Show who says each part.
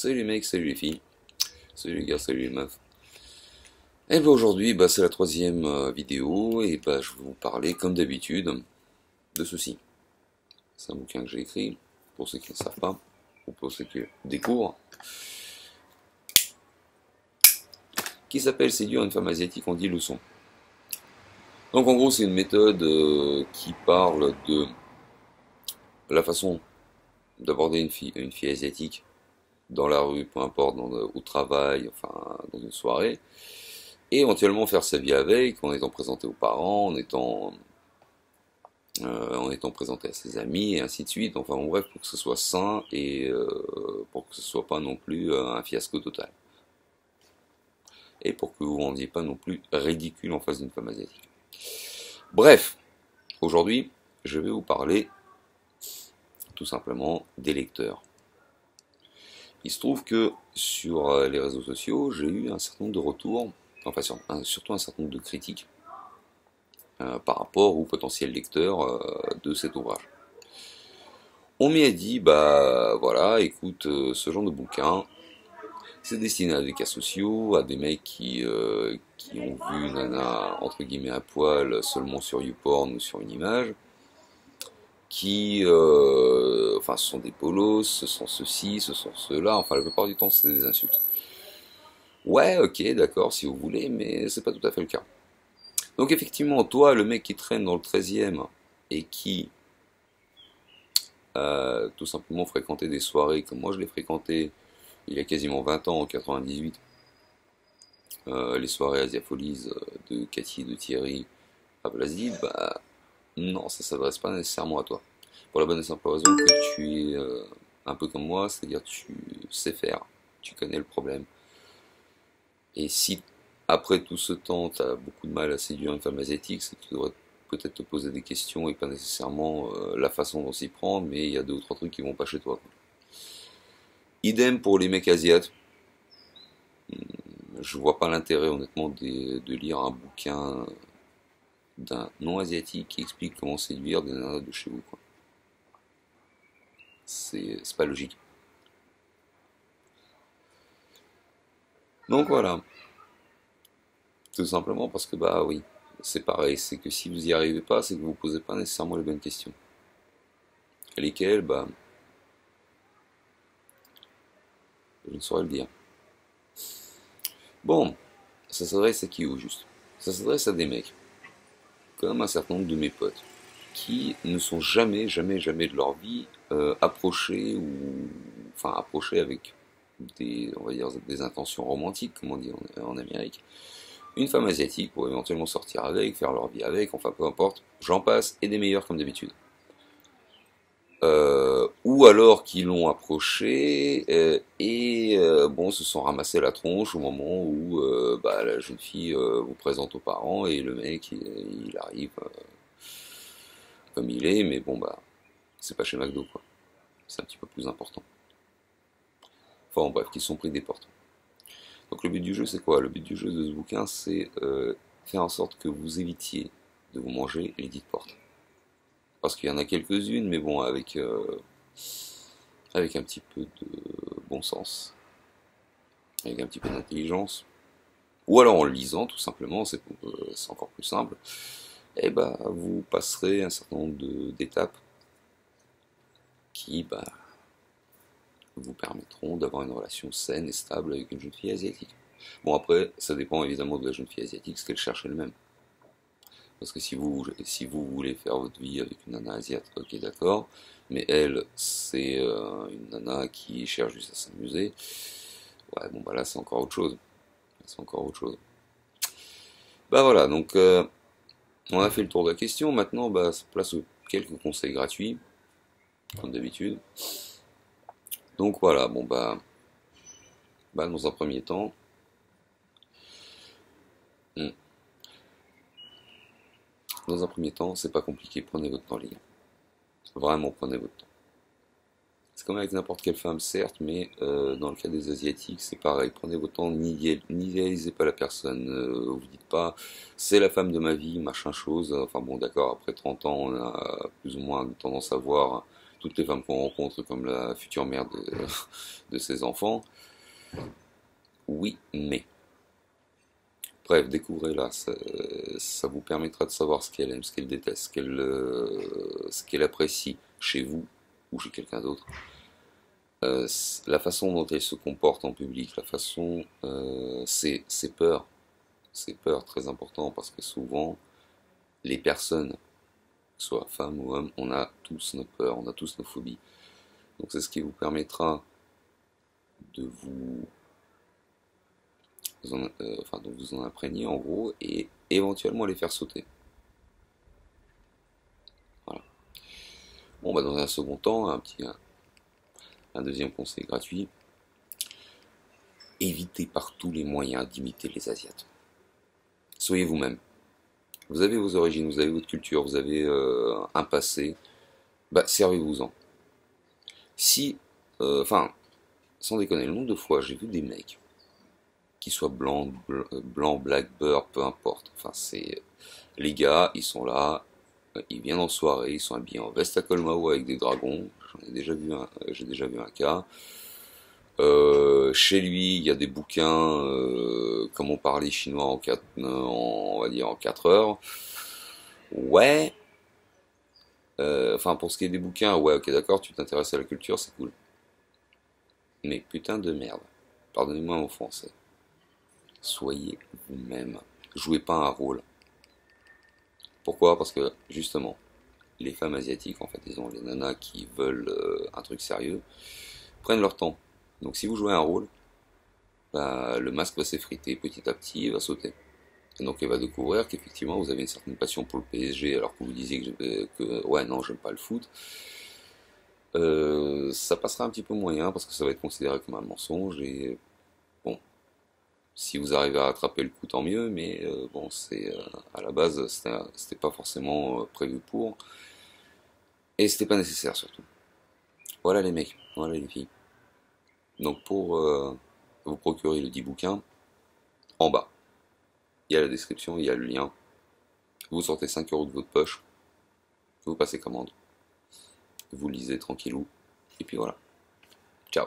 Speaker 1: Salut les mecs, salut les filles, salut les gars, salut les meufs. Et bah aujourd'hui, c'est la troisième vidéo, et je vais vous parler, comme d'habitude, de ceci. C'est un bouquin que j'ai écrit, pour ceux qui ne savent pas, ou pour ceux qui découvrent, qui s'appelle Séduire une femme asiatique en 10 leçons. Donc en gros, c'est une méthode qui parle de la façon d'aborder une fille asiatique dans la rue, peu importe, au travail, enfin, dans une soirée, et éventuellement faire sa vie avec, en étant présenté aux parents, en étant présenté à ses amis, et ainsi de suite. Enfin bon, bref, pour que ce soit sain et pour que ce soit pas non plus un fiasco total. Et pour que vous ne rendiez pas non plus ridicule en face d'une femme asiatique. Bref, aujourd'hui, je vais vous parler tout simplement des lecteurs. Il se trouve que sur les réseaux sociaux, j'ai eu un certain nombre de retours, enfin surtout un certain nombre de critiques par rapport aux potentiels lecteurs de cet ouvrage. On m'y a dit, voilà, écoute, ce genre de bouquin, c'est destiné à des cas sociaux, à des mecs qui ont vu nana, entre guillemets, à poil seulement sur YouPorn ou sur une image, enfin, ce sont des polos, ce sont ceux-ci, ce sont ceux-là, enfin, la plupart du temps, c'est des insultes. Ouais, ok, d'accord, si vous voulez, mais c'est pas tout à fait le cas. Donc, effectivement, toi, le mec qui traîne dans le 13e et qui tout simplement fréquentait des soirées comme moi je l'ai fréquenté il y a quasiment 20 ans, en 98, les soirées Asiafolies de Cathy et de Thierry à Blasdy, non, ça s'adresse pas nécessairement à toi. Pour la bonne et simple raison que tu es un peu comme moi, c'est-à-dire tu sais faire, tu connais le problème. Et si après tout ce temps, tu as beaucoup de mal à séduire une femme asiatique, c'est que tu devrais peut-être te poser des questions et pas nécessairement la façon dont s'y prendre, mais il y a 2 ou 3 trucs qui vont pas chez toi. Idem pour les mecs asiates. Je vois pas l'intérêt honnêtement de lire un bouquin d'un non-asiatique qui explique comment séduire des nanas de chez vous, quoi. C'est pas logique. Donc voilà. Tout simplement parce que oui, c'est pareil, c'est que si vous y arrivez pas, c'est que vous posez pas nécessairement les bonnes questions. Lesquelles, je ne saurais le dire. Bon, ça s'adresse à qui au juste? Ça s'adresse à des mecs, comme un certain nombre de mes potes, qui ne sont jamais, jamais, jamais de leur vie approchés avec on va dire, des intentions romantiques, comme on dit en Amérique, une femme asiatique pour éventuellement sortir avec, faire leur vie avec, enfin peu importe, j'en passe, et des meilleurs comme d'habitude. Ou alors qu'ils l'ont approché se sont ramassés la tronche au moment où la jeune fille vous présente aux parents et le mec il arrive comme il est, mais c'est pas chez McDo, quoi. C'est un petit peu plus important. Enfin bref, qu'ils sont pris des portes. Donc le but du jeu, c'est quoi? Le but du jeu de ce bouquin, c'est faire en sorte que vous évitiez de vous manger les dites portes. Parce qu'il y en a quelques-unes, mais bon, avec un petit peu de bon sens, avec un petit peu d'intelligence, ou alors en le lisant, tout simplement, c'est encore plus simple, et vous passerez un certain nombre d'étapes qui vous permettront d'avoir une relation saine et stable avec une jeune fille asiatique. Bon, après, ça dépend évidemment de la jeune fille asiatique, ce qu'elle cherche elle-même. Parce que si vous voulez faire votre vie avec une nana asiate, ok d'accord, mais elle, c'est une nana qui cherche juste à s'amuser, ouais, là c'est encore autre chose. C'est encore autre chose. Voilà, donc on a fait le tour de la question, maintenant place aux quelques conseils gratuits, comme d'habitude. Donc voilà, dans un premier temps, c'est pas compliqué, prenez votre temps les gars. Vraiment, prenez votre temps. C'est comme avec n'importe quelle femme, certes, mais dans le cas des Asiatiques, c'est pareil. Prenez votre temps, n'idéalisez pas la personne. Vous dites pas, c'est la femme de ma vie, machin chose. Enfin bon, d'accord, après 30 ans, on a plus ou moins tendance à voir toutes les femmes qu'on rencontre comme la future mère de ses enfants. Oui, mais. Bref, découvrez-la, ça vous permettra de savoir ce qu'elle aime, ce qu'elle déteste, ce qu'elle apprécie chez vous ou chez quelqu'un d'autre. La façon dont elle se comporte en public, la façon, ses peurs, très important parce que souvent, les personnes, que ce soit femmes ou hommes, on a tous nos peurs, on a tous nos phobies. Donc c'est ce qui vous permettra de de vous en imprégner en gros et éventuellement les faire sauter. Voilà. Bon, bah dans un second temps, un deuxième conseil gratuit. Évitez par tous les moyens d'imiter les Asiates. Soyez vous-même. Vous avez vos origines, vous avez votre culture, vous avez un passé. Bah, servez-vous-en. Si, sans déconner, le nombre de fois j'ai vu des mecs, qu'ils soient blancs, black, beurre, peu importe. Enfin, c'est les gars, ils sont là, ils viennent en soirée, ils sont habillés en veste à col Mao avec des dragons. J'ai déjà vu un cas. Chez lui, il y a des bouquins, comment parler chinois on va dire en 4 heures. Ouais. Pour ce qui est des bouquins, ouais, ok, d'accord, tu t'intéresses à la culture, c'est cool. Mais putain de merde. Pardonnez-moi mon français. Soyez vous-même. Jouez pas un rôle. Pourquoi? Parce que, justement, les femmes asiatiques, en fait, disons, les nanas qui veulent un truc sérieux, prennent leur temps. Donc si vous jouez un rôle, bah, le masque va s'effriter petit à petit, il va sauter. Et donc elle va découvrir qu'effectivement vous avez une certaine passion pour le PSG alors que vous disiez que ouais non j'aime pas le foot. Ça passera un petit peu moyen parce que ça va être considéré comme un mensonge et bon, si vous arrivez à rattraper le coup tant mieux, mais bon c'est à la base c'était pas forcément prévu pour et c'était pas nécessaire surtout. Voilà les mecs, voilà les filles. Donc pour vous procurer le 10 bouquins, en bas, il y a la description, il y a le lien. Vous sortez 5 euros de votre poche, vous passez commande, vous lisez tranquillou, et puis voilà. Ciao.